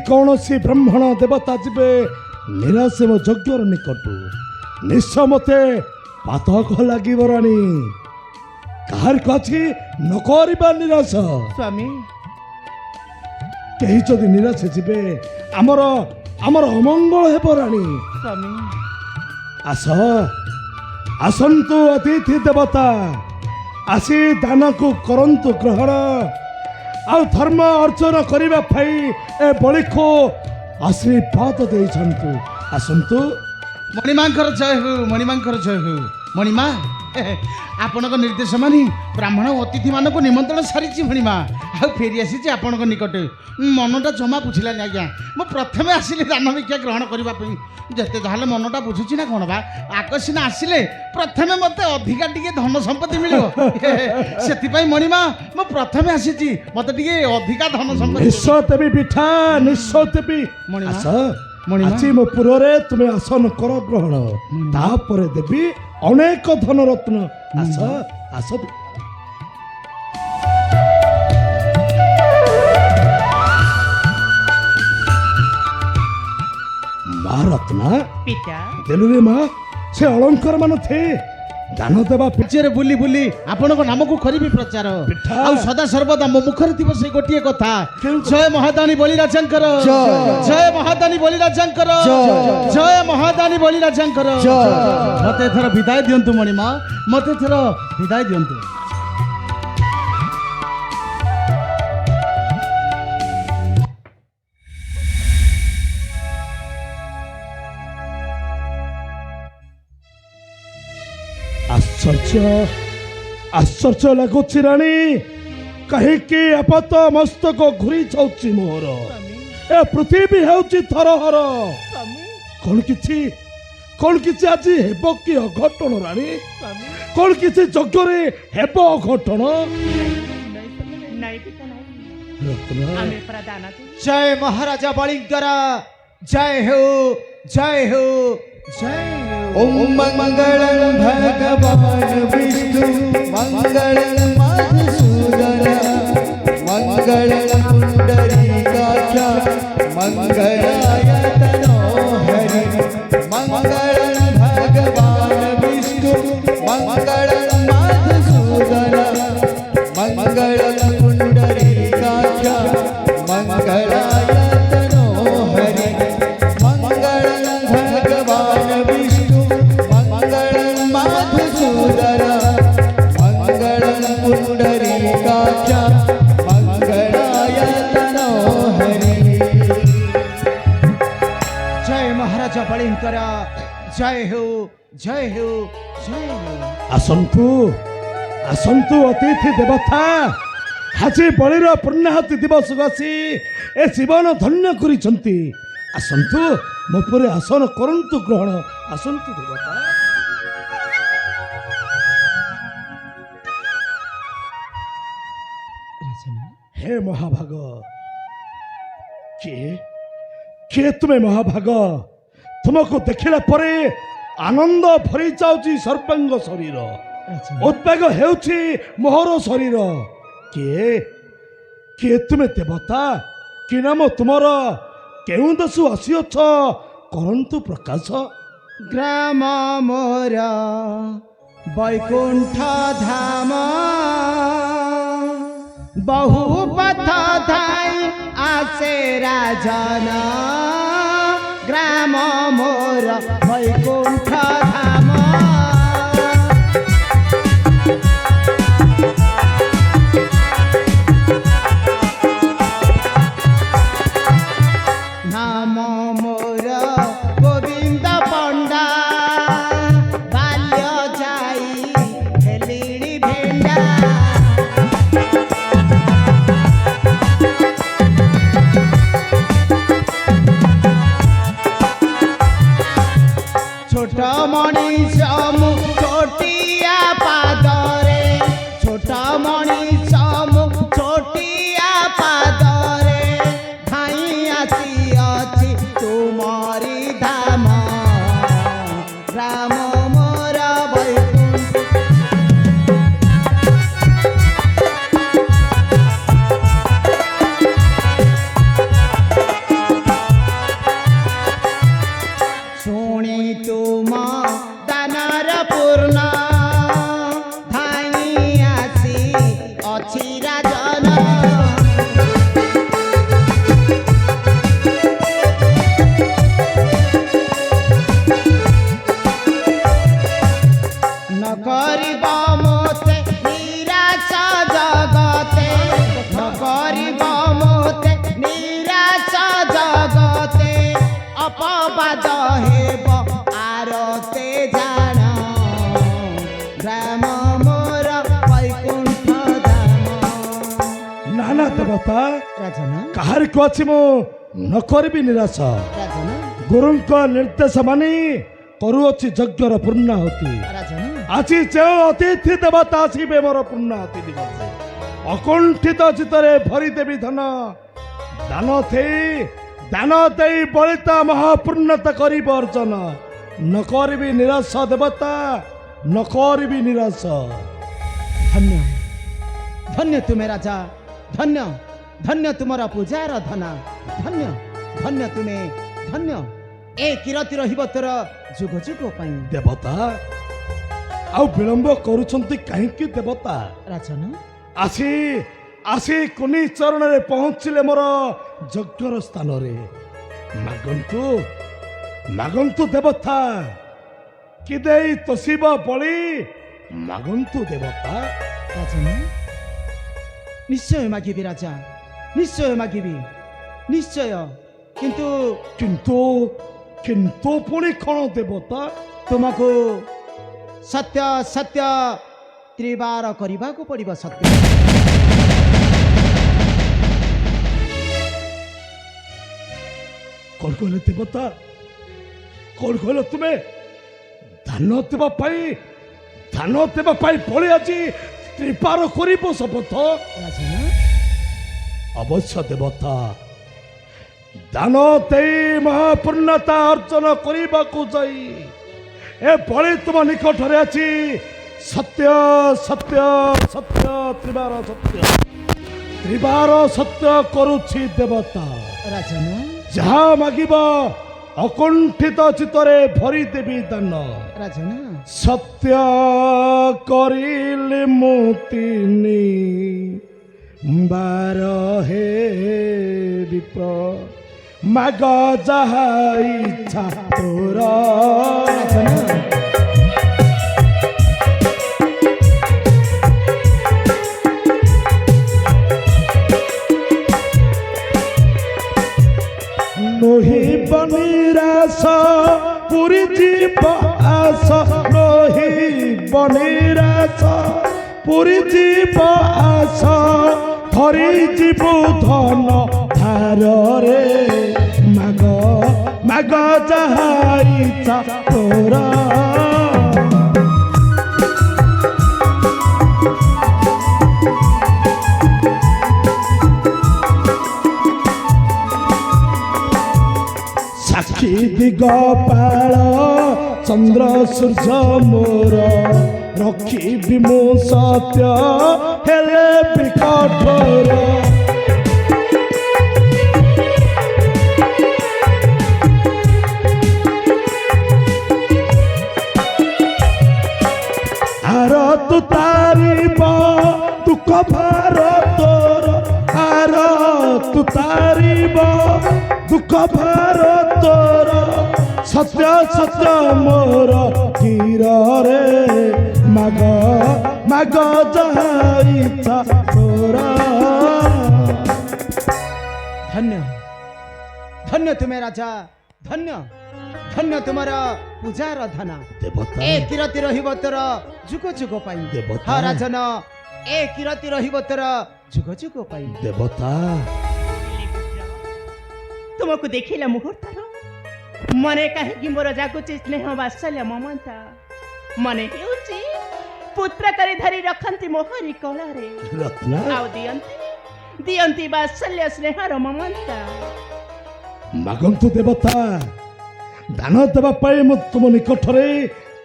कौन सी ब्राह्मण देवता जीवे निराश मो यज्ञर निकट निश्चय मते पातक लगे राणी कहार कछि नकरिबा निराश स्वामी कहीं जदि निराश जीवे आमर आमर अमंगल हेब राणी स्वामी आस आसंतु अतिथि देवता आसी दान को करंतु ग्रहण आ धर्म अर्चन करबा पाई ए बलि को आशीर्वाद देइछंतु आसंतु मणिमांकर जय हो मणिमांकर जय हो मणिमा आपणक निर्देश मानी ब्राह्मण अतिथि मानक निमंत्रण सारी मणिमा आ फेरी आसी आपणक निकट मनटा जमा बुझिलानी आज्ञा मो प्रथमे आसिले दान भिक्षा ग्रहण करने जिते जहाँ मनटा बुझुची ना कौन बा आग सीना आसिले प्रथमे मते अधिका टिके धन संपत्ति मिलियो से मणिमा मो प्रथमे आसी मते टिके अधिका धन संपत्ति निश्चय देवी पिठा निश्चय देवी मणिमा आज मो पुरे तुम्हें आसन कर ग्रहण तापर देवी अनेक धन रत्न आस आस माँ रत्ना पिता देलु रे माँ से अलंकार मान थे दान देवा पिछे बुली बुली आपण नाम को करी प्रचार आ सदा सर्वदा मो मुखर थी से गोटे कथा जय महादानी बलिराजंकर जय महादानी बलिराजंकर जय महादानी बलिराजंकर मते थर विदाय दियंतु मणिमा मते थर विदाय दियंतु आश्चर्य आश्चर्य लगुच राणी कहीं आपत मस्तक घुरी जाऊँ मोहर ए पृथ्वी होची थरहर कौन किछि आज हेब कि अघटन राणी कौन किछि यज्ञ रे हेब अघटन जय महाराजा बलिंकर जय हो जय हो ओम मंगलम भगवान विष्णु मंगलम मधुसूदन मंगलम पुंडरीकाक्ष मंगलाय तनो हरि मंगलम भगवान विष्णु मंगलम मधुसूदन मंगलम पुंडरीकाक्ष मंगलाय तनो हरि मंगलम भगवान विष्णु मंगलम मधुसूदन मंगलम पुंडरीकाक्ष मंगलाय तनो हरि जय महाराजा बलिंकर जय हो जय हो जय हो आसंतु आसंतु अतिथि देवता हाजी बलिर पुण्याहति दिवस आसी ए जीवन धन्य करिसंती आसंतु मो पुरे आसन करंतु ग्रहण आसंतु देवता हे महाभाग किए किए तुम्हें महाभाग तुमको देखिला परे आनंद भरी जाउची सर्पांग शरीर उद्वेग हेउची मोहर शरीर किए किए तुम्हें देवता कि नाम तुमर केउ दसु आसीअछ करंतु प्रकाश ग्राम मोर वैकुंठ धाम बहु पथ धाई आसे राजन ग्राम मोर वैकुंठ धाम नाम मोर गोविंद पंडा बाल्य जाई हेलिणी भेंडा छोट मनीष मु छोटिया पादरे छोट मनीष मु छोटिया पादरे धाई आसी अछि तुमरी धाम राम मोर वैकुंठ ଦେବତା ରାଜନ କାହାରିକୁ ଅଛି ମୁଁ ନ କରିବି ନିରାଶ। ରାଜନ ଗୁରୁଙ୍କ ନିର୍ଦ୍ଦେଶ ମାନି କରୁଅଛି ଯଜ୍ଞର ପୂର୍ଣ୍ଣାହୁତି। ରାଜନ ଆଜି ଯେଉଁ ଅତିଥି ଦେବତା ଆସିବେ ମୋର ପୂର୍ଣ୍ଣାହୁତି ଦିବସେ ଅକୁଣ୍ଠିତ ଚିତ୍ତରେ ଭରିଦେବି ଧନ। ଦାନ ଦେଇ ବଳିତା ମହାପୂର୍ଣ୍ଣତା କରିବ ଅର୍ଜନ। ନ କରିବି ନିରାଶ ଦେବତା, ନ କରିବି ନିରାଶ। ଧନ୍ୟ ଧନ୍ୟ ତୁମେ ରାଜା, ଧନ୍ୟ ଧନ୍ୟ ତୁମର ପୂଜାର ଧନ। ଧନ୍ୟ ଧନ୍ୟ ତୁମେ, ଧନ୍ୟ ଏ କିରତି ରହିବ ତୋର ଯୁଗ ଯୁଗ ପାଇଁ। ଦେବତା ଆଉ ବିଳମ୍ବ କରୁଛନ୍ତି କାହିଁକି ଦେବତା? ରାଜନ ଆସି କୁନି ଚରଣରେ ପହଞ୍ଚିଲେ ମୋର ଯଜ୍ଞର ସ୍ଥାନରେ। ମାଗନ୍ତୁ ଦେବତା, କି ଦେଇ ତୋଷିବ ବଳି ମାଗନ୍ତୁ ଦେବତା। ରାଜନ ନିଶ୍ଚୟ ମାଗିବି ରାଜା, ନିଶ୍ଚୟ ମାଗିବି, ନିଶ୍ଚୟ। କିନ୍ତୁ କିନ୍ତୁ ପୁଣି କ'ଣ ଦେବତା? ତୁମକୁ ସତ୍ୟ ସତ୍ୟ ତ୍ରିବାର କରିବାକୁ ପଡ଼ିବ। ସତ୍ୟ କ'ଣ କହିଲେ ଦେବତା? କ'ଣ କହିଲ ତୁମେ? ଧାନ ଦେବା ପାଇଁ ବଳି ଆଜି ତ୍ରିପାର କରିବ ଶପଥ? ରାଜନ ଅବଶ୍ୟ ଦେବତା, ଦାନ ଦେଇ ମହାପୂର୍ଣ୍ଣତା ଅର୍ଜନ କରିବାକୁ ଯାଇ ଏ ବଳି ତୁମ ନିକଟରେ ଅଛି। ସତ୍ୟ ସତ୍ୟ ସତ୍ୟ ତ୍ରିବାର ସତ୍ୟ କରୁଛି ଦେବତା। ରାଜନ ଯାହା ମାଗିବ ଅକୁଣ୍ଠିତ ଚିତ୍ତରେ ଭରିଦେବି ଦାନ। ରାଜନ ସତ୍ୟ କରିଲେ ମୁଁ ତିନି ବାର ହେ ବିପ୍ର ମାଗ ଯାହା ଇଚ୍ଛା ତୋର। নহিব নিরাশ পুরী জীব আস, নহিব নিরাশ পুরী জীব আস, ধরি জীব ধন ধারে মাগ যাহা ইচ্ছা তোর। সাক্ষী দিগপাଳ ଚନ୍ଦ୍ର ସୂର୍ଯ୍ୟ ମୋର, ରଖିବି ମୁଁ ସତ୍ୟ ହେଲେ ବି କଠୋର। ଆର ତୁ ତାରିବ ଦୁଃଖ ଭାର ତୋର, ଆର ତୁ ତାରିବ ଦୁଃଖ ଭାର ତୋର। ସତ୍ୟ ସତ୍ୟ ମୋର ଧୀରରେ ମାଗ ଯାହା ଇଚ୍ଛା ତୋର। ଧନ୍ୟ ଧନ୍ୟ ତୁମେ ରାଜା, ଧନ୍ୟ ଧନ୍ୟ ତୁମର ପୂଜାର ଧନ। ଦେବତା ଏ କିରତି ରହିବ ତୋର ଯୁଗ ଯୁଗ ପାଇଁ। ଦେବତା। ହଁ ରାଜନ ଏ କିରତି ରହିବ ତୋର ଯୁଗ ଯୁଗ ପାଇଁ। ଦେବତା ତୁମକୁ ଦେଖିଲା ମୁହୂର୍ତ୍ତର ମନେ କାହିଁକି ମୋର ଜାଗୁଛି ସ୍ନେହ ବାତ୍ସଲ୍ୟ ମମତା। ମନେ ହେଉଛି ପୁତ୍ର କରି ଧରି ରଖନ୍ତି ମୋହରି କୋଳରେ, ରତ୍ନା ଆଉ ଦିଅନ୍ତି ବାତ୍ସଲ୍ୟ ସ୍ନେହର ମମତା। ମାଗନ୍ତୁ ଦେବତା, ଦାନ ଦେବା ପାଇଁ ମୁଁ ତୁମ ନିକଟରେ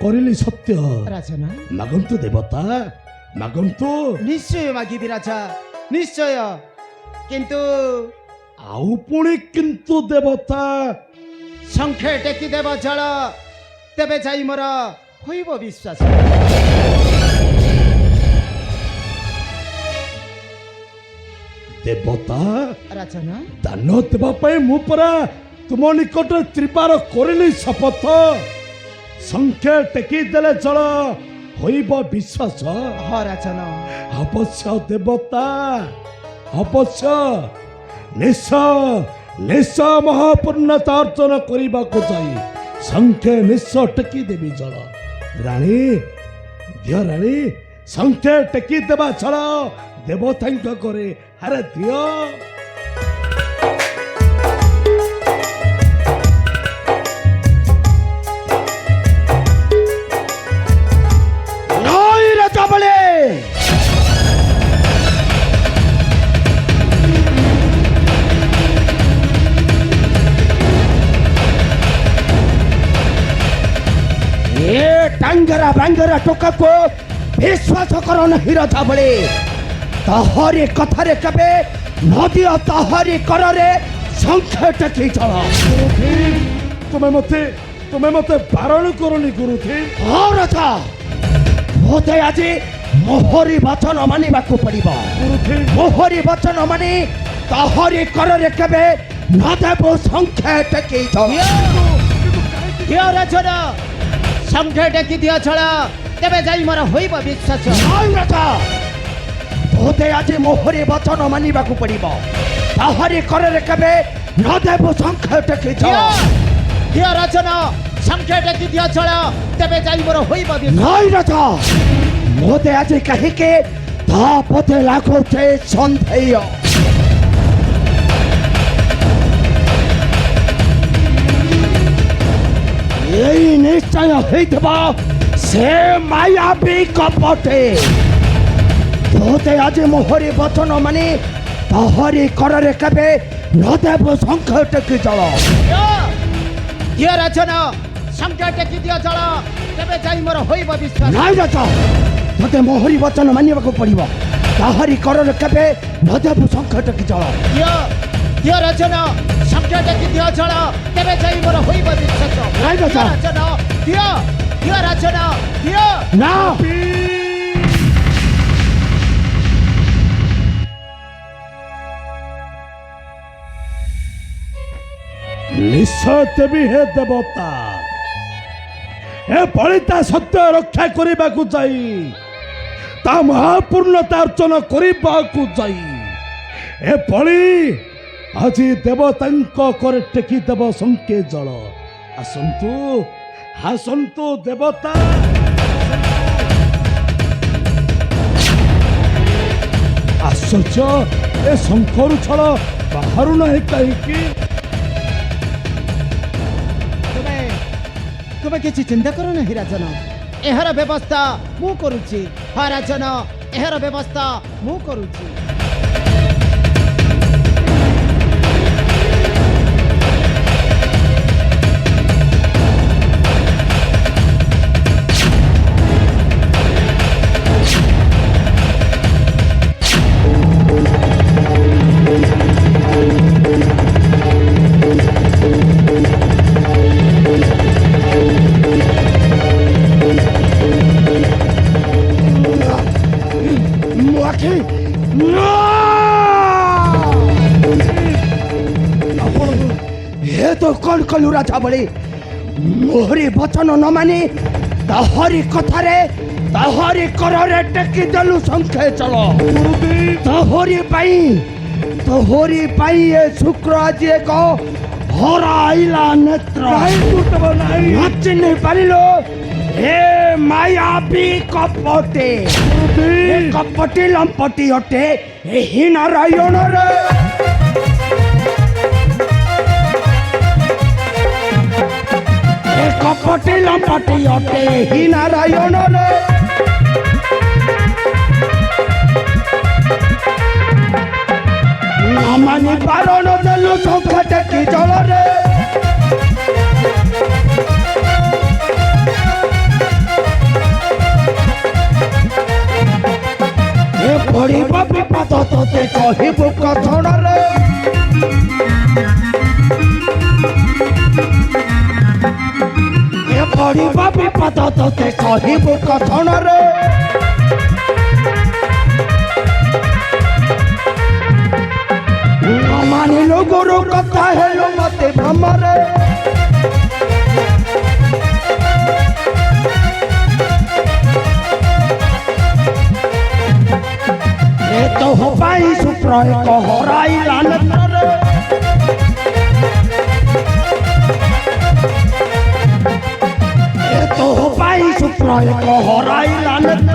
କରିଲି ସତ୍ୟ। ରାଜନ ମାଗନ୍ତୁ ଦେବତା, ମାଗନ୍ତୁ। ନିଶ୍ଚୟ ମାଗିବି ରାଜା, ନିଶ୍ଚୟ। କିନ୍ତୁ ଆଉ ପୁଣି କିନ୍ତୁ ଦେବତା? ଶଙ୍ଖେ ଟେକି ଦେବ ଜଳ, ତେବେ ଯାଇ ମୋର ହୋଇବ ବିଶ୍ୱାସ। ଦେବତା ରାଜନ ଦାନ ଦେବା ପାଇଁ ମୁଁ ପରା ତୁମ ନିକଟରେ ତ୍ରିପାର କରିଲି ଶପଥ। ଶଙ୍ଖେ ଟେକି ଦେଲେ ଜଳ ହୋଇବ ବିଶ୍ୱାସ। ହଁ ରାଜନ ଅବଶ୍ୟ ଦେବତା, ଅବଶ୍ୟ ନିଶ୍ଚୟ ମହାପୂର୍ଣ୍ଣତା ଅର୍ଜନ କରିବାକୁ ଯାଇ ଶଙ୍ଖେ ନିଶ୍ଚୟ ଟେକି ଦେବି ଜଳ। ରାଣୀ, ଝିଅ ରାଣୀ, ଶଙ୍ଖେ ଟେକି ଦେବା ଜଳ ଦେବତାଙ୍କ କରେ ଆରେ ଦିଅ। ନଈ ରାଜାବଳେ ଏ টাঙ্গেরা বাঙ্গেরা টোকাକୁ ବିଶ୍ୱାସ କର ନାହିଁ ରାଜାବଳେ। ତାହାରି କଥାରେ କେବେ ନଦୀ ତାହାରି କରରେ ଶଙ୍ଖ ଟେକି ଚଳ। ତୁମେ ମତେ ବାରଣ କରନି ଗୁରୁଦେବ। ହଁ ରାଜା, ମୋତେ ଆଜି ମୋହରି ବଚନ ମାନିବାକୁ ପଡ଼ିବ। ମୋହରି ବଚନ ମାନି ତାହାରି କରରେ କେବେ ନ ଦେବୁ ଶଙ୍ଖ ଟେକି ଚଳ। ରାଜନ ଶଙ୍ଖ ଟେକି ଦିଅ ଚଳ, ତେବେ ଯାଇ ମୋର ହୋଇବ ବିଶ୍ୱାସ। ନାଇଁ ରାଜା, ମୋତେ ଆଜି ମୋହରି ବଚନ ମାନିବାକୁ ପଡ଼ିବ। ତାହାରି କରରେ କେବେ ନ ଦେବୁ ଶଙ୍ଖ ଟେକି ଚଳ। ଦିଅ ରାଜନ ଶଙ୍ଖ ଟେକି ଦିଅ ଚଳ, ତେବେ ଯାଇ ମୋର ହୋଇବ ବିଶ୍ୱାସ। ନାଇଁ ରାଜା, ମୋତେ ଆଜି କାହିଁକି ତା ପଥେ ଲାଗୁଛେ ସନ୍ଦେହ। ଏଇ ନିଶ୍ଚୟ ହେଇଥିବ ସେ ମାୟାବୀ କପଟେ। ତୋତେ ଆଜି ମୋହରି ବଚନ ମାନି ତାହାରି କରରେ କେବେ ନ ଦେବୁ ଶଙ୍ଖ ଟେକି ଚଳ। ଦିଅ ରାଜନ ଶଙ୍ଖ ଟେକି ଦିଅ ଚଳ, ତେବେ ଯାଇ ମୋର ହୋଇବ ବିଶ୍ୱାସ। ନାଇଁ ରାଜା, ତୋତେ ମୋହରି ବଚନ ମାନିବାକୁ ପଡ଼ିବ। ତାହାରି କରରେ କେବେ ନ ଦେବୁ ଶଙ୍ଖ ଟେକି ଚଳ। ଦିଅ ରାଜନ ଶଙ୍ଖ ଟେକି ଦିଅ ଚଳ, ତେବେ ଯାଇ ମୋର ହୋଇବ ବିଶ୍ୱାସ। ନାଇଁ ରାଜା, ରାଜନ ଦିଅ ରାଜନ ଦିଅ। ନା ନିଶ୍ଚୟ ଦେବୀ ହେ ଦେବତା। ଏ ବଳିତା ସତ୍ୟ ରକ୍ଷା କରିବାକୁ ଯାଇ ତା ମହାପୂର୍ଣ୍ଣତା ଅର୍ଜନ କରିବାକୁ ଯାଇ ଏ ବଳି ଆଜି ଦେବତାଙ୍କ କରେ ଟେକି ଦେବ ଶଙ୍କେ ଜଳ। ଆସନ୍ତୁ ଆସନ୍ତୁ ଦେବତା। ଆଶ୍ଚର୍ଯ୍ୟ, ଏ ଶଙ୍ଖରୁ ଛଳ ବାହାରୁ ନାହିଁ କାହିଁକି? ତୁମେ କିଛି ଚିନ୍ତା କର ନାହିଁ ରାଜନ, ଏହାର ବ୍ୟବସ୍ଥା ମୁଁ କରୁଛି। ହଁ ରାଜନ, ଏହାର ବ୍ୟବସ୍ଥା ମୁଁ କରୁଛି। हे तो कौन कलु राजा बड़े मोहरी बचन न मानी ताहरी कथारे ताहरी कररे टेकी देलु संखे चलो। ताहरी पाई ये शुक्र आज एक हराइला नेत्र नाचिन पारिलो हे मायाबी कपटे कपटी लंपटी अटे ही नारायण रे। कपटी लंपटी अटे ही नारायण रे। मानी बारण देलु संखे टेकी जल रे। ए पड़िब विपद तोते कहबु कथन रे। ए पड़िब विपद तोते कहबु कथन रे। मानिलो गुरु कथा हेलो मते भ्रमरे। ए तो हो पाई सुप्रय को हराइला नेत्र। ए तो हो पाई सुप्रय को हराइला नेत्र।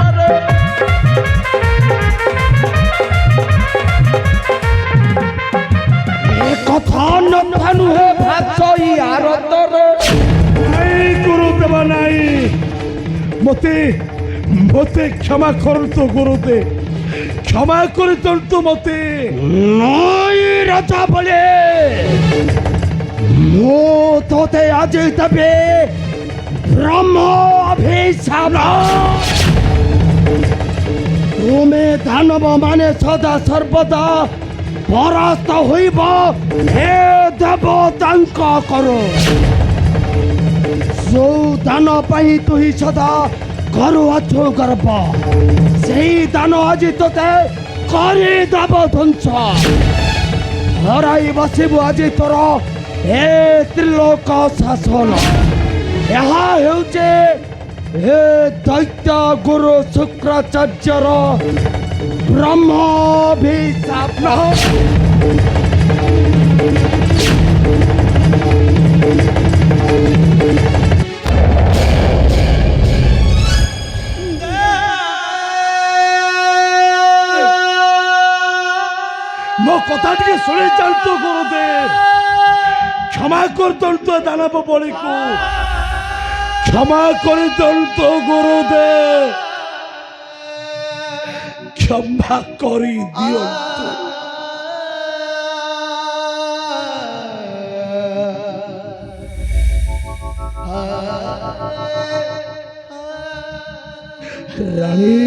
ମତେ ମତେ କ୍ଷମା କରନ୍ତୁ ଗୁରୁଦେବ, କ୍ଷମା କରିଦିଅନ୍ତୁ ମତେ। ନଈ ରାଜା ବଳେ ମୁଁ ତୋତେ ଆଜି ଦେବି ବ୍ରହ୍ମ ଅଭିଶାପ। ତୁମେ ଦାନବ ମାନେ ସଦା ସର୍ବଦା ପରାସ୍ତ ହୋଇବ ହେ ଦେବତାଙ୍କ କର। ଯୋଉ ଦାନ ପାଇଁ ତୁହି ସଦା କରୁଅଛୁ ଗର୍ବ, ସେଇ ଦାନ ଆଜି ତୋତେ କରିଦେବ ଧ୍ୱଂସ। ହରାଇ ବସିବୁ ଆଜି ତୋର ଏ ତ୍ରିଲୋକ ଶାସନ। ଏହା ହେଉଛି ଏ ଦୈତ୍ୟ ଗୁରୁ ଶୁକ୍ରାଚାର୍ଯ୍ୟର ବ୍ରହ୍ମଭିଶାପ। ମୋ କଥା ଟିକେ ଶୁଣି ଯାଆନ୍ତୁ ଗୁରୁଦେବ, କ୍ଷମା କରିଦିଅନ୍ତୁ ଦାନବ ବଳିକୁ, କ୍ଷମା କରିଦିଅନ୍ତୁ ଗୁରୁଦେବ, କ୍ଷମା କରିଦିଅନ୍ତୁ। ରାଣୀ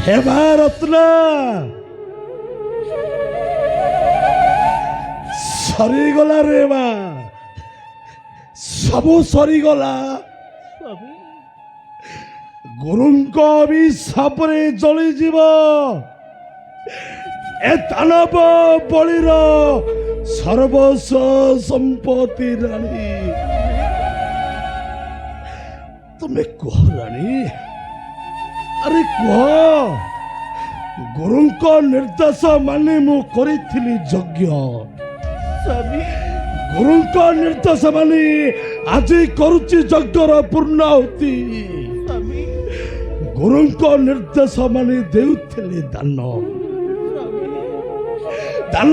ହେବା ରତ୍ନା, ସରିଗଲା ରେ ମା, ସବୁ ସରିଗଲା। ଗୁରୁଙ୍କ ଅଭିଶାପରେ ଜଳିଯିବ ଏ ଦାନବ ବଳିର ସର୍ବସ୍ୱ ସମ୍ପତ୍ତି। ରାଣୀ ତୁମେ କୁହ ରାଣୀ, ଆରେ କୁହ, ଗୁରୁଙ୍କ ନିର୍ଦ୍ଦେଶ ମାନି ମୁଁ କରିଥିଲି ଯଜ୍ଞ, ଗୁରୁଙ୍କ ନିର୍ଦ୍ଦେଶ ମାନି ଆଜି କରୁଛି ଯଜ୍ଞର ପୂର୍ଣ୍ଣାହୁତି। ଗୁରୁଙ୍କ ନିର୍ଦ୍ଦେଶ ମାନି ଦେଉଥିଲି ଦାନ, ଦାନ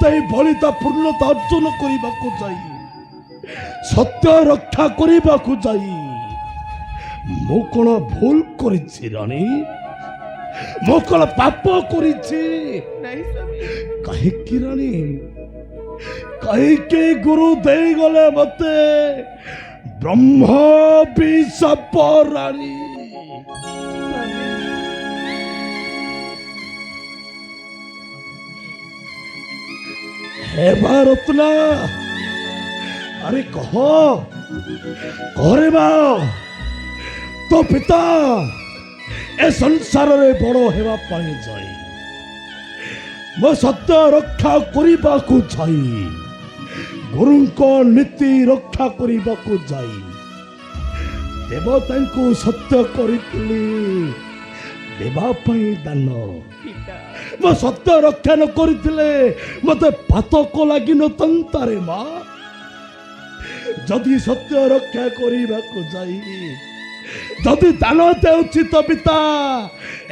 ଦେଇ ବଳିତା ପୂର୍ଣ୍ଣତା ଅର୍ଜନ କରିବାକୁ ଯାଇ, ସତ୍ୟ ରକ୍ଷା କରିବାକୁ ଯାଇ ମୁଁ କଣ ଭୁଲ କରିଛି ରାଣୀ? ମୁଁ କଣ ପାପ କରିଛି? କାହିଁକି ରାଣୀ, କାହିଁକି ଗୁରୁ ଦେଇଗଲେ ମତେ ବ୍ରହ୍ମଭିଶାପ? ରାଣୀ ହେବା ରତ୍ନା, ଆରେ କହ କହରେ ମା, ତୋ ପିତା ଏ ସଂସାରରେ ବଡ଼ ହେବା ପାଇଁ ଯାଇ, ମୋ ସତ୍ୟ ରକ୍ଷା କରିବାକୁ ଯାଇ, ଗୁରୁଙ୍କ ନୀତି ରକ୍ଷା କରିବାକୁ ଯାଇ ଦେବତାଙ୍କୁ ସତ୍ୟ କରିଥିଲି ଦେବା ପାଇଁ ଦାନ। ମୋ ସତ୍ୟ ରକ୍ଷା ନ କରିଥିଲେ ମତେ ପାତକ ଲାଗିନଥାନ୍ତାରେ ମା। ଯଦି ସତ୍ୟ ରକ୍ଷା କରିବାକୁ ଯାଇ ଯଦି ଦାନ ଦେଉଛି ତ ପିତା,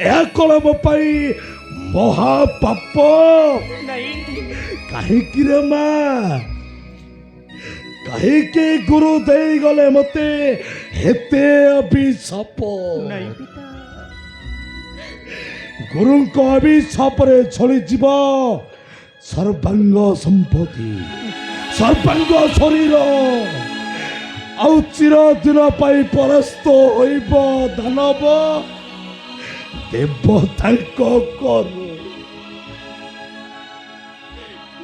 ଏହା କଣ ମୋ ପାଇଁ ମହାପାପ? କାହିଁକି ରେ ମା, କାହିଁକି ଗୁରୁ ଦେଇଗଲେ ମତେ ଏତେ ଅଭିଶାପ? ଗୁରୁଙ୍କ ଅଭିଶାପରେ ଛଳିଯିବ ସର୍ବାଙ୍ଗ ସମ୍ପତ୍ତି, ସର୍ବାଙ୍ଗ ଶରୀର, ଆଉ ଚିରଦିନ ପାଇଁ ପରାସ୍ତ ହୋଇବ ଦାନବ ଦେବତାଙ୍କ କର।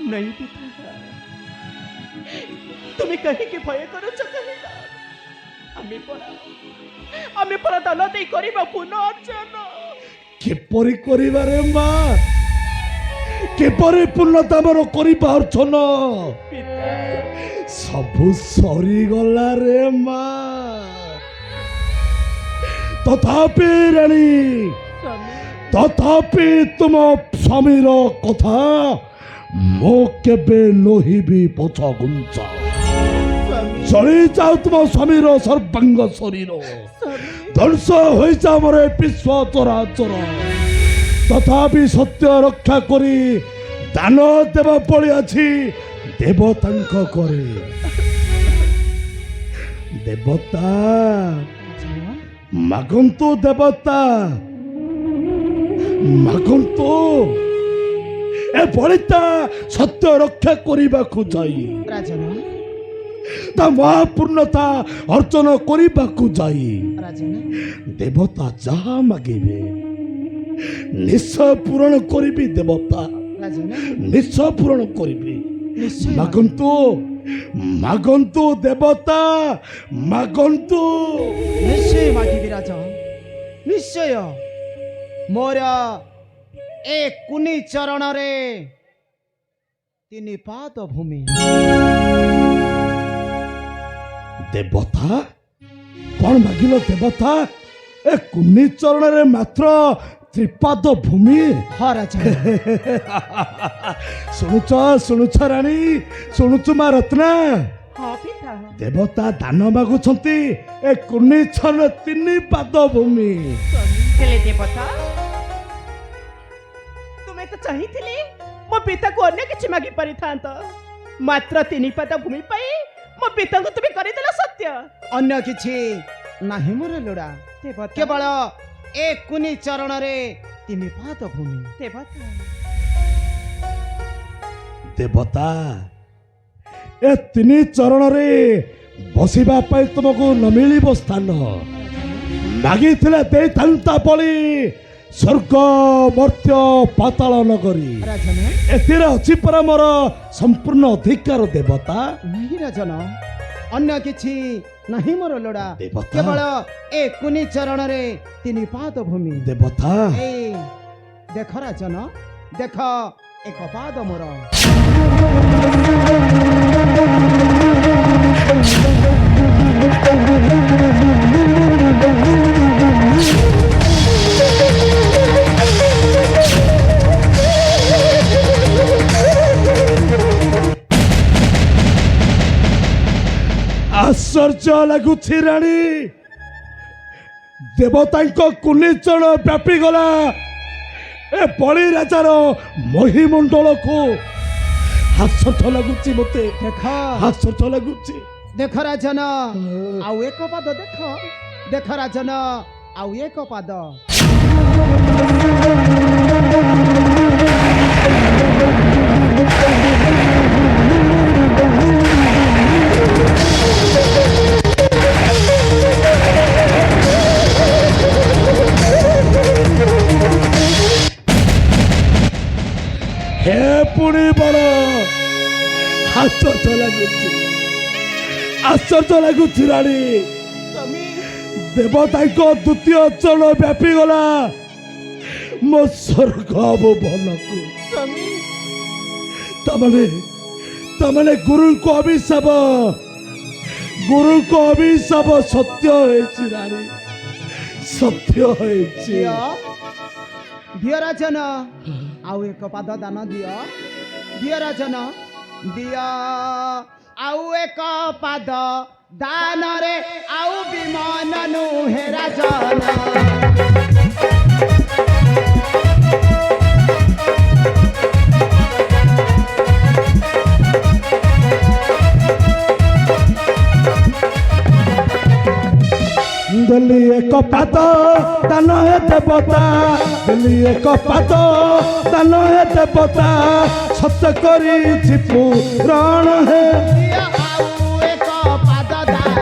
नहीं पिता, तुम्हें कहीं के भय करुच कहीं आमे परा दान दे करिबा पुनः अर्जन। किपरि करिबारे मा, किपरि पूर्णता मोर करिबा अर्जन? सबु सरीगला रे मा। तथापि रानी, तथापि तुम स्वामीर कथा मो केबे लोहिबी पछ गुंचा। चली जाओ तुम स्वामीर सर्वांग शरीर, ध्वंस हो जाओ मोर विश्व चराचर। तथापि सत्य रक्षा करी दान देव पड़ी अछि देवतांक करे। ଦେବତା ମାଗନ୍ତୁ ଦେବତା ମାଗନ୍ତୁ ଏ ବଳିତା ସତ୍ୟ ରକ୍ଷା କରିବାକୁ ଯାଇ ରାଜନ ତା ମହାପୂର୍ଣ୍ଣତା ଅର୍ଜନ କରିବାକୁ ଯାଇ ରାଜନ ଦେବତା ଯାହା ମାଗିବେ ନିଶ୍ଚୟ ପୂରଣ କରିବି ଦେବତା ରାଜନ ନିଶ୍ଚୟ ପୂରଣ କରିବି ନିଶ୍ଚୟ ମାଗନ୍ତୁ ମାଗନ୍ତୁ ଦେବତା ମାଗନ୍ତୁ ନିଶ୍ଚୟ ମାଗିବି ରାଜ ନିଶ୍ଚୟ ମୋର ଏ କୁନି ଚରଣରେ 3 ପାଦ ଭୂମି ଦେବତା କଣ ମାଗିଲ ଦେବତା ଏ କୁନି ଚରଣରେ ମାତ୍ର 3 ପାଦ ଭୂମି ହଁ ରାଜ ଶୁଣୁଛ ଶୁଣୁଛ ରାଣୀ ଶୁଣୁଛୁ ମା ରତ୍ନା ହଁ ପିତା ଦେବତା ଦାନ ମାଗୁଛନ୍ତି ଏ କୁନି ଚରଣ 3 ପାଦ ଭୂମି ହେଲେ ଦେବତା ତୁମେ ତ ଚାହିଁଥିଲି ମୋ ପିତାକୁ ଅନ୍ୟ କିଛି ମାଗି ପାରିଥାନ୍ତ ମାତ୍ର 3 ପାଦ ଭୂମି ପାଇଁ ମୋ ପିତାଙ୍କୁ ତୁମେ କରିଦେଲ ସତ୍ୟ ଅନ୍ୟ କିଛି ନାହିଁ ମୋର ଲୋଡ଼ା ଦେବତା କେବଳ ଏ କୁନି ଚରଣରେ 3 ପାଦ ଭୂମି ଦେବତା ଦେବତା ଏ 3 ଚରଣରେ ବସିବା ପାଇଁ ତୁମକୁ ନ ମିଳିବ ସ୍ଥାନ ମାଗିଥିଲେ ଦେଇଥାନ୍ତା ବଳି ସ୍ୱର୍ଗ ମର୍ତ୍ତ୍ୟ ପାତାଳ ନଗରୀ ରାଜନ ଏଥିରେ ଅଛି ପରା ମୋର ସମ୍ପୂର୍ଣ୍ଣ ଅଧିକାର ଦେବତା ନାହିଁ ରାଜନ ଅନ୍ୟ କିଛି ନାହିଁ ମୋର ଲୋଡ଼ା ଦେବତା। କେବଳ ଏ କୁନି ଚରଣରେ 3 ପାଦ ଭୂମି ଦେବତା এই দেখ রাজন দেখ এক পাদ মোর ଆଶ୍ଚର୍ଯ୍ୟ ଲାଗୁଛି ରାଣୀ ଦେବତାଙ୍କ କୁନିଚରଣ ବ୍ୟାପିଗଲା ଏ ବଳି ରାଜାର ମହିମଣ୍ଡଳକୁ ଆଶ୍ଚର୍ଯ୍ୟ ଲାଗୁଛି ମୋତେ দেখ ଆଶ୍ଚର୍ଯ୍ୟ ଲାଗୁଛି দেখ রাজন আউ এক পাদ দেখ দেখ রাজন আউ এক পাদ হে ପୁଣି ବଳ ଆଶ୍ଚର୍ଯ୍ୟ ଲାଗୁଛି ଆଶ୍ଚର୍ଯ୍ୟ ଲାଗୁଛି ରାଣୀ ଦେବତାଙ୍କ ଦ୍ୱିତୀୟ ଚରଣ ବ୍ୟାପିଗଲା ମୋ ସ୍ୱର୍ଗ ଭୁବନକୁ ତାମାନେ ଗୁରୁଙ୍କ ଅଭିଶାପ ସତ୍ୟ ହେଇଛି ରାଣୀ ସତ୍ୟ ହେଇଛି দিয় রাজন আউ এক পাদ দান দিয় দিয় রাজন দিয় আউ এক পাদ দানরে আউ বিমান নুহে রাজন दिल्ली एक पाद दान हे देवता दिल्ली एक पाद दान हे देवता सत्य करी पुराण हे দিয় আউ এক পাদ দান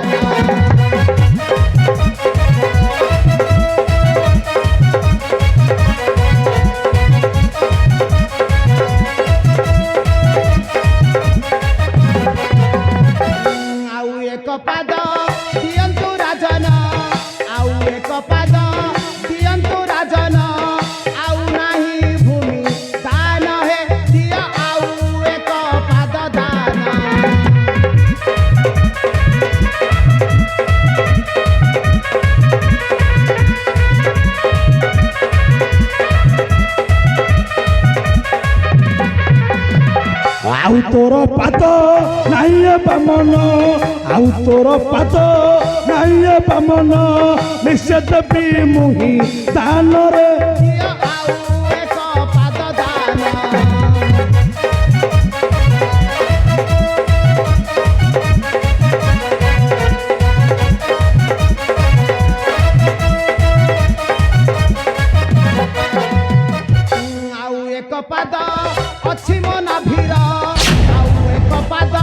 আউ এক পাদ দিয়ন্তু রাজন আউ এক পাদ দিয়ন্তু রাজন আউ নাহি ভূমি দান হে দিয় আউ এক পাদ দান आउ तोर पाद नहीं बामन आउ तोर पाद नहीं बामन निषेध भी मुहि दान रे দিয় আউ এক পাদ দান ଆଉ ଏକ ପାଦ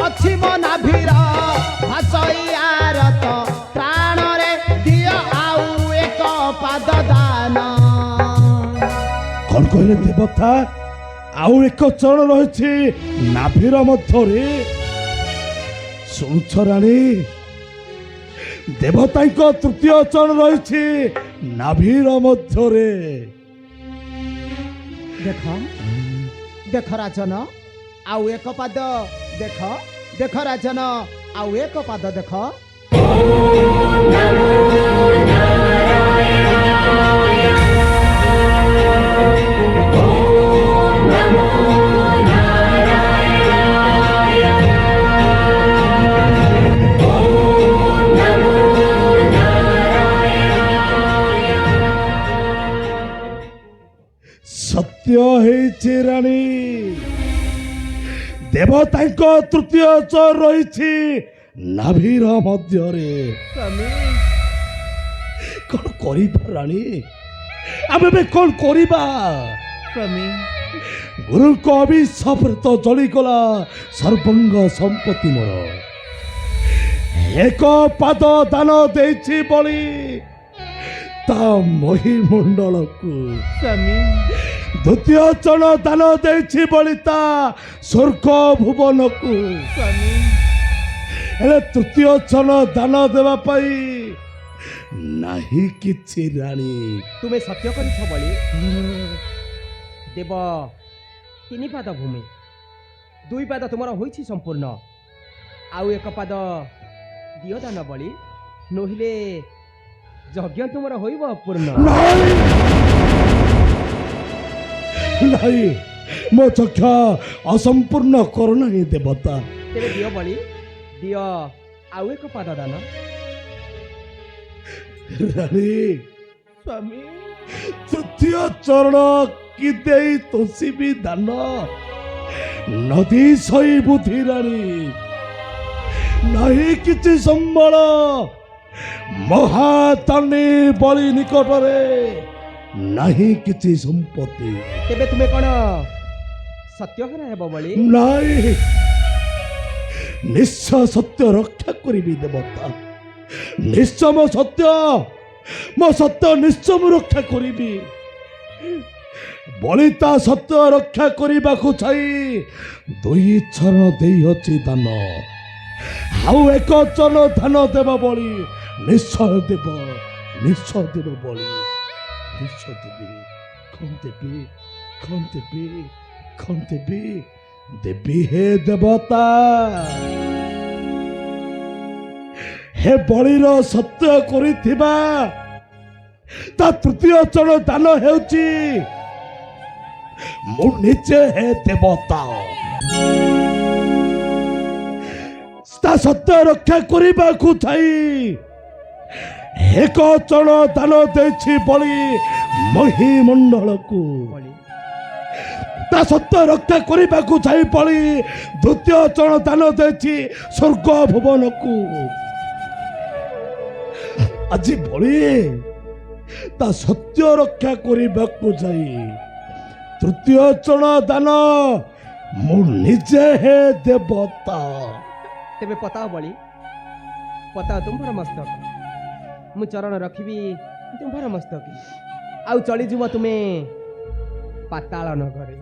ଅଛି ମୋ ନାଭିର ଭାସଇଆର ତ ପ୍ରାଣରେ ଦିଅ ଆଉ ଏକ ପାଦ ଦାନ। କଣ କହିଲେ ଦେବତା? ଆଉ ଏକ ଚରଣ ରହିଛି ନାଭିର ମଧ୍ୟରେ। ଶୁଣୁଛ ରାଣୀ, ଦେବତାଙ୍କ ତୃତୀୟ ଚରଣ ରହିଛି ନାଭିର ମଧ୍ୟରେ। ଦେଖ ଦେଖ ରାଜନ, ଆଉ ଏକ ପାଦ ଦେଖ, ଦେଖ ରାଜନ, ଆଉ ଏକ ପାଦ ଦେଖ। ସତ୍ୟ ହେଇଛି ରାଣୀ, ଦେବତାଙ୍କ ତୃତୀୟ ଚର ରହିଛି ନାଭିର ମଧ୍ୟରେ। କଣ କରିବା ରାଣୀ? ଆମେ ଏବେ କଣ କରିବା? ଗୁରୁଙ୍କ ଅଭିଶାପରେ ତ ଜଳିଗଲା ସର୍ବଙ୍ଗ ସମ୍ପତ୍ତି ମୋର। ଏକ ପାଦ ଦାନ ଦେଇଛି ବଳି ତା ମହିମଣ୍ଡଳକୁ, ଦ୍ୱିତୀୟ ଚରଣ ଦାନ ଦେଇଛି ବଳି ତା ସ୍ୱର୍ଗ ଭୁବନକୁ। ହେଲେ ତୃତୀୟ ଚରଣ ଦାନ ଦେବା ପାଇଁ ନାହିଁ କିଛି ରାଣୀ। ତୁମେ ସତ୍ୟ କରିଛ ବଳି। ଦେବ 3 ପାଦ ଭୂମି, 2 ପାଦ ତୁମର ହୋଇଛି ସମ୍ପୂର୍ଣ୍ଣ, ଆଉ ଏକ ପାଦ ଦିଅ ଦାନ ବଳି, ନହେଲେ ଯଜ୍ଞ ତୁମର ହୋଇବ ଅପୂର୍ଣ୍ଣ। ନାହିଁ, ମୋ ଯଜ୍ଞ ଅସମ୍ପୂର୍ଣ୍ଣ କରୁନାହିଁ ଦେବତା। ତେବେ ଦିଅ ବଳି, ଦିଅ ଆଉ ଏକ ପାଦ ଦାନ। ରାଣୀ, ସ୍ୱାମୀ ତୃତୀୟ ଚରଣ କି ଦେଇ ତୋଷିବି ଦାନ? ନଦୀ ସଇ ବୁଦ୍ଧି ରାଣୀ, ନାହିଁ କିଛି ସମ୍ବଳ। ମହାତାନି ବଳି ନିକଟରେ ନାହିଁ କିଛି ସମ୍ପତ୍ତି। ତେବେ ତୁମେ କଣ ସତ୍ୟହରା ହେବ ବଳି? ନାଇଁ, ନିଶ୍ଚୟ ସତ୍ୟ ରକ୍ଷା କରିବି ଦେବତା। ନିଶ୍ଚୟ ମୋ ସତ୍ୟ ନିଶ୍ଚୟ ମୁଁ ରକ୍ଷା କରିବି। ବଳି ତା ସତ୍ୟ ରକ୍ଷା କରିବାକୁ ଚାଇ 2 ଚରଣ ଦେଇଅଛି ଦାନ, ଆଉ 1 ଚରଣ ଧାନ ଦେବ ବଳି। ନିଶ୍ଚୟ ଦେବ ବଳି, ନିଶ୍ଚୟ ଦେବି। କଣ ଦେବି? ଦେବି ହେ ଦେବତା। ହେ ବଳିର ସତ୍ୟ କରିଥିବା ତା ତୃତୀୟ ଚରଣ ଦାନ ହେଉଛି ମୁଁ ନିଜେ ହେ ଦେବତା। ତା ସତ୍ୟ ରକ୍ଷା କରିବାକୁ ଚାଇ 1 ଚରଣ ଦାନ ଦେଇଛି ବଳି ମହିମଣ୍ଡଳକୁ। ତା ସତ୍ୟ ରକ୍ଷା କରିବାକୁ ଚାଇ ବଳି 2ୟ ଚରଣ ଦାନ ଦେଇଛି ସ୍ୱର୍ଗ ଭୁବନକୁ। ଆଜି ବଳି ତା ସତ୍ୟ ରକ୍ଷା କରିବାକୁ ଯାଇ 3ୟ ଚରଣ ଦାନ ମୁଁ ନିଜେ ହେ ଦେବତା। ତେବେ ପତାଅ ବଳି, ପତାଅ ତୁମ୍ଭର ମସ୍ତକ, ମୁଁ ଚରଣ ରଖିବି ତୁମ୍ଭର ମସ୍ତକ, ଆଉ ଚଳିଯିବ ତୁମେ ପାତାଳ ନଗରେ।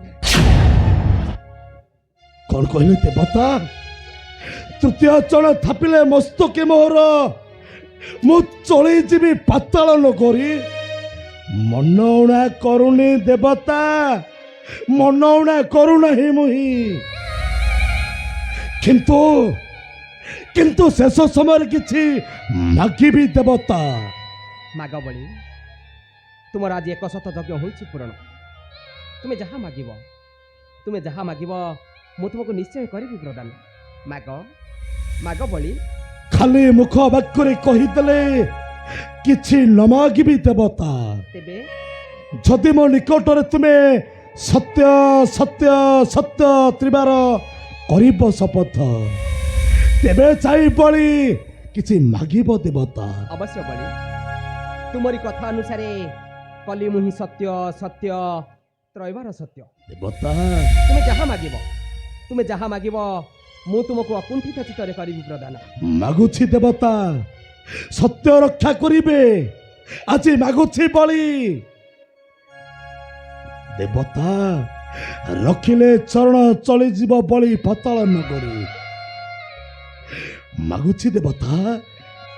କଣ କହିଲେ ଦେବତା? 3ୟ ଚରଣ ଥାପିଲେ ମସ୍ତକେ ମୋହର, ମୁଁ ଚଳିଯିବି ପାତାଳ ନଗରୀ। ମନଉଣା କରୁନି ଦେବତା, ମନଉଣା କରୁନାହିଁ ମୁହିଁ। କିନ୍ତୁ ଶେଷ ସମୟରେ କିଛି ମାଗିବି ଦେବତା। ମାଗ ବଳି, ତୁମର ଆଜି 1 ଶତ ଯଜ୍ଞ ହୋଇଛି ପୂରଣ। ତୁମେ ଯାହା ମାଗିବ ମୁଁ ତୁମକୁ ନିଶ୍ଚୟ କରିବି ପ୍ରଦାନ। ମାଗ ବଳି। ଖାଲି ମୁଖ ବାକ୍ୟରେ କହିଦେଲେ କିଛି ନ ମାଗିବି ଦେବତା। ତେବେ ଯଦି ମୋ ନିକଟରେ ତୁମେ ସତ୍ୟ ତ୍ରିବାର କରିବ ଶପଥ, ତେବେ ଚାଇ ବଳି କିଛି ମାଗିବ ଦେବତା। ଅବଶ୍ୟ ବଳି, ତୁମରି କଥା ଅନୁସାରେ କଲି ମୁହିଁ ସତ୍ୟ त्रैବାର ସତ୍ୟ। ଦେବତା ତୁମେ ଯାହା ମାଗିବ ମୁଁ ତୁମକୁ ଅକୁଣ୍ଠିତ ଚିତ୍ତରେ କରିବି ପ୍ରଦାନ। ମାଗୁଛି ଦେବତା ସତ୍ୟ ରକ୍ଷା କରିବେ ଆଜି ମାଗୁଛି ବଳି ଦେବତା ରଖିଲେ ଚରଣ ଚଳିଯିବ ବଳି ପାତାଳ ନଗରୀ ମାଗୁଛି ଦେବତା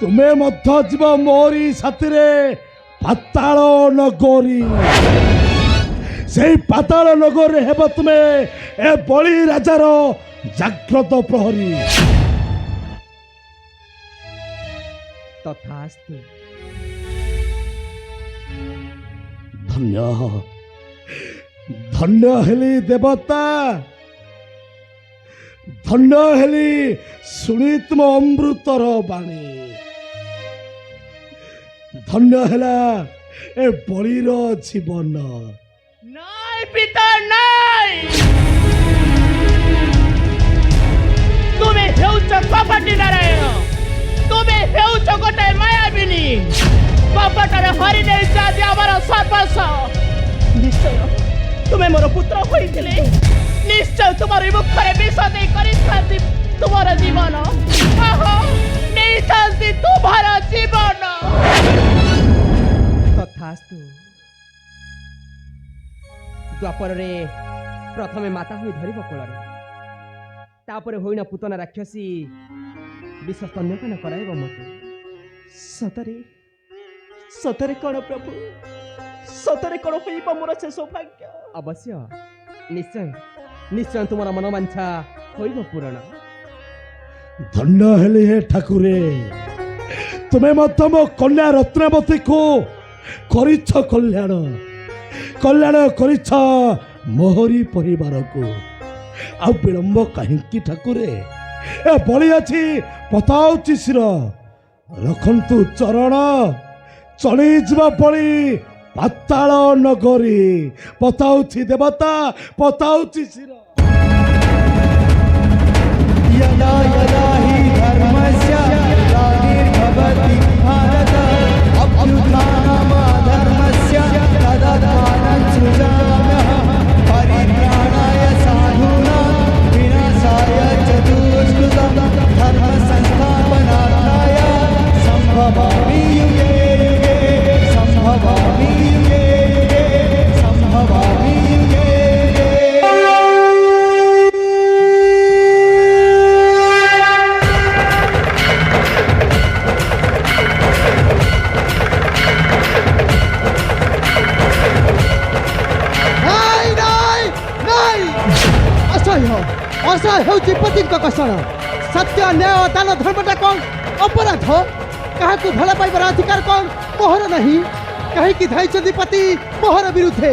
ତୁମେ ମଧ୍ୟ ଯିବ ମୋରି ସାଥିରେ ପାତାଳ ନଗରୀ ସେଇ ପାତାଳ ନଗରରେ ହେବ ତୁମେ ଏ ବଳି ରାଜାର ଜାଗ୍ରତ ପ୍ରହରୀ ତଥାସ୍ତୁ। ଧନ୍ୟ ଧନ୍ୟ ହେଲି ଦେବତା ଧନ୍ୟ ହେଲି ଶୁଣି ତୁମ ଅମୃତର ବାଣୀ ଧନ୍ୟ ହେଲା ଏ ବଳିର ଜୀବନ। ନାଇଁ ପିତା ନାଇଁ, ତୁମେ ହେଉଛ କପଟି ନାରାୟଣ, ତୁମେ ହେଉଛ ଗୋଟେ ମାୟାବିନୀ, କପଟରେ ହରି ଦେଇଛ ଆଜି ଆମର ସର୍ବସ୍ୱ। ନିଶ୍ଚୟ ତୁମେ ମୋର ପୁତ୍ର ହୋଇଥିଲେ ନିଶ୍ଚୟ ତୁମର ମୁଖରେ ବିଷ ଦେଇ କରିଥାନ୍ତି ତୁମର ଜୀବନ, ନେଇଥାନ୍ତି ତୁମର ଜୀବନ। ତଥାସ୍ତୁ। ଦ୍ୱାପରରେ ପ୍ରଥମେ ମାତା ହୋଇ ଧରିବ କୋଳରେ, ତାପରେ ହୋଇନ ପୁତନା ରାକ୍ଷସୀ ବିଷ ସ୍ତନ୍ୟପାନ କରାଇବ ମୋତେ। ସତରେ ସତରେ କଣ ପ୍ରଭୁ, ସତରେ କଣ ହୋଇବ ମୋର ସେ ସୌଭାଗ୍ୟ? ଅବଶ୍ୟ, ନିଶ୍ଚୟ ନିଶ୍ଚୟ ତୁମର ମନବାଞ୍ଛା ହୋଇବ ପୂରଣ। ଧନ୍ୟ ହେଲି ହେ ଠାକୁରେ, ତୁମେ ମଧ୍ୟ ମୋ କନ୍ୟା ରତ୍ନାବତୀକୁ କରିଛ କଲ୍ୟାଣ, କଲ୍ୟାଣ କରିଛ ମୋହରି ପରିବାରକୁ। ଆଉ ବିଳମ୍ବ କାହିଁକି ଠାକୁରେ? ଏ ବଳି ଅଛି ପତାଉଛି ଶିର, ରଖନ୍ତୁ ଚରଣ, ଚଳିଯିବ ବଳି ପାତାଳ ନଗରୀ। ପତାଉଛି ଦେବତା, ପତାଉଛି ଶିର। यदा यदा हि धर्मस्य ग्लानिर्भवति भारत अभ्युत्थानमधर्मस्य तदात्मानं सृजाम्यहं परित्राणाय साधूनां विनाशाय च दुष्कृतं धर्मसंस्थापनार्थाय सम्भवामि युगे युगे, सम्भवामि युगे युगे, सम्भवामि युगे युगे। ଅସହ୍ୟ ହେଉଛି ପତିଙ୍କ କଷଣ। ସତ୍ୟ ନ୍ୟାୟ ଦାନ ଧର୍ମଟା କ'ଣ ଅପରାଧ? କାହାକୁ ଭଲ ପାଇବାର ଅଧିକାର କ'ଣ ମୋହର ନାହିଁ? କାହିଁକି ଧାଇଛନ୍ତି ପତି ମୋହର ବିରୁଦ୍ଧେ?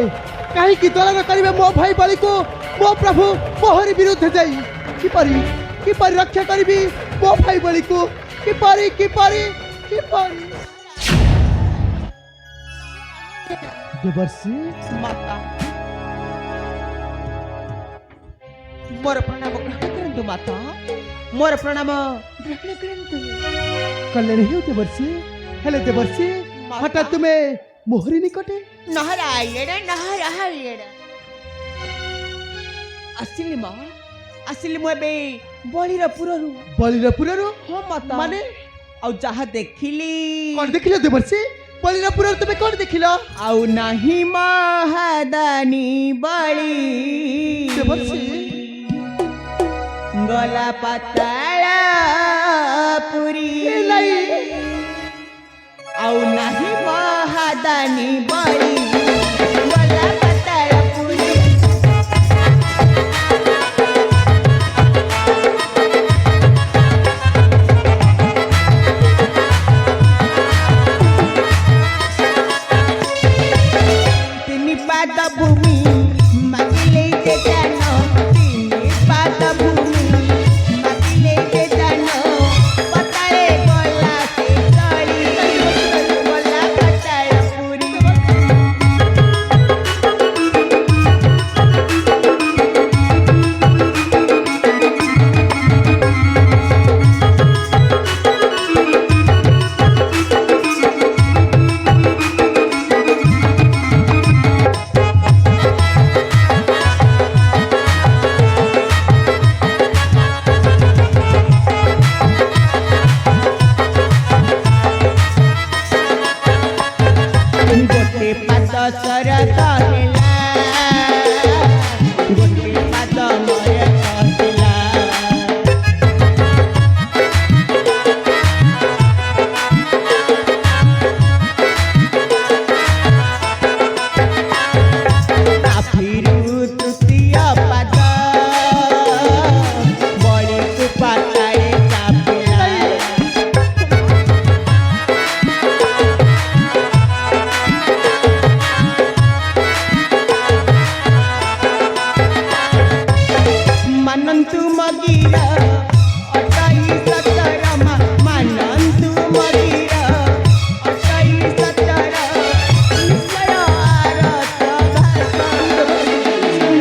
କାହିଁକି ଦଳନ କରିବେ ମୋ ଭାଇ ବଳିକୁ ମୋ ପ୍ରଭୁ ମୋହରି ବିରୁଦ୍ଧେ ଯାଇ? କିପରି କିପରି ରକ୍ଷା କରିବି ମୋ ଭାଇ ବଳିକୁ? କିପରି କିପରି କିପରି? ଦେବର୍ଷି ମାତା ମୋର ପ୍ରଣାମ ଗ୍ରହଣ କରନ୍ତୁ, ମାତା ମୋର ପ୍ରଣାମ ଗ୍ରହଣ କରନ୍ତୁ। କଲ୍ୟାଣ ହେଉ ଦେବର୍ଷି। ହେଲେ ଦେବର୍ଷି, ହଠାତ୍ ତୁମେ ମୋହରି ନିକଟେ? ନାରାୟଣ ନାରାୟଣ, ଆସିଲି ମା, ଆସିଲି ମୁଁ ଏବେ ବଳିର ପୁରରୁ। ବଳିର ପୁରରୁ? ହଁ ମାତା, ମାନେ ଆଉ ଯାହା ଦେଖିଲି। କ'ଣ ଦେଖିଲ ଦେବର୍ଷି? ବଳିର ପୁରରୁ ତୁମେ କ'ଣ ଦେଖିଲ? ଆଉ ନାହିଁ ମହାଦାନୀ ବଳି, ଦେବର୍ଷି ଗଲା ପାତାଳ ପୁରୀ। ଆଉ ନାହିଁ ମହାଦାନୀ ବଳି, ଗଲା ପାତାଳ ପୁରୀ। ତିନି ପାଦ ଭୂମି ମାଗିଲେ ଯେ ଜ୍ଞାନ, ତିନି ପାଦ ଭୂମି ମାଗିଲେ ଯେ ଜ୍ଞାନ, ପାତାଳେ ଗଲା ସେ ତଳି, ଗଲା ପାତାଳ ପୁରୀ। ଫକୀର ଅଟଇ ସତର ମାନନ୍ତୁ ମଦିର ଅଟଇ ସତର ନିଶ୍ଚୟ ଆରତ ଭାଷ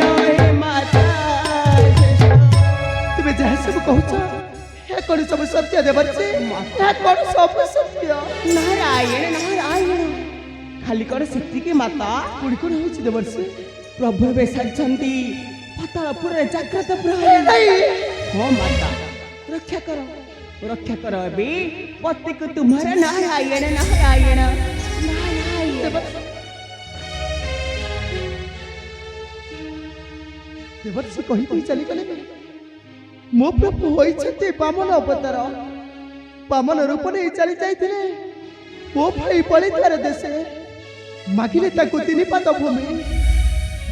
ନଏ ମାତା তুমি যাহা সব কହୁଛ হ্যাঁ কোন সব সত্য দেবর্ষি হ্যাঁ কোন সব সত্য ନାରାୟଣ ନାରାୟଣ ଖାଲି କଣ ସେତିକି ମାତା কোন কোন হচ্ছে দেবর্ষি ପ୍ରଭୁ ଏବେ ସାରିଛନ୍ତି ପାତାଳପୁରରେ ଜାଗ୍ରତ ପ୍ରହରୀ ହଁ ମାତା ରକ୍ଷା କର ଏବେ ପତିକୁ ତୁମର ନାରାୟଣ ନାରାୟଣ ନାରାୟଣ দেবর্ষি কহি কহি চালি গলে মো প্রভু হইছতে বামন অবতার বামন রূপ নেই চালি যাইଥିଲେ ମୋ ଭାଇ ବଳିତାର ଦେଶେ ମାଗିଲେ ତାକୁ 3 ପାଦ ଭୂମି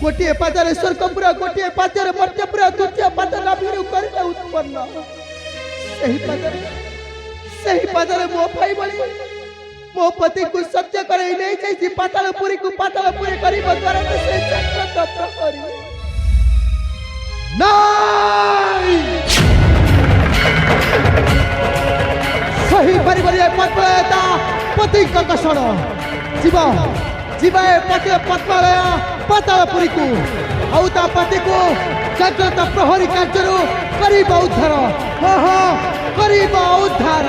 ଗୋଟିଏ ପାଦରେ ସ୍ୱର୍ଗପୁର ଗୋଟିଏ ପାଦରେ ମର୍ତ୍ତ୍ୟପୁର ଦ୍ୱିତୀୟ ପାଦ ନାଭିରୁ କରିଲେ ଉତ୍ପନ୍ନ ସେହି ପାଦରେ ମୋ ଭାଇ ବଳି ମୋ ପତିକୁ ସତ୍ୟ କରାଇ ନେଇ ଯାଇଛି ପାତାଳପୁରୀକୁ ପାତାଳପୁରୀ କରିବ ଦ୍ୱାରା ସେ ଜାଗ୍ରତ ପ୍ରହରୀ ନାଇଁ ସହି ପାରିବନି ଏ ପଦ୍ମଳୟତା ପତିଙ୍କ କଷଣ ଯିବା ଏ ପତି ପଦ୍ମଳୟ ପାତାଳପୁରୀକୁ ଆଉ ତା ପତିକୁ ଜାଗ୍ରତ ପ୍ରହରୀ କାର୍ଯ୍ୟରୁ କରିବ ଉଦ୍ଧାର ହଁ କରିବା ଉଦ୍ଧାର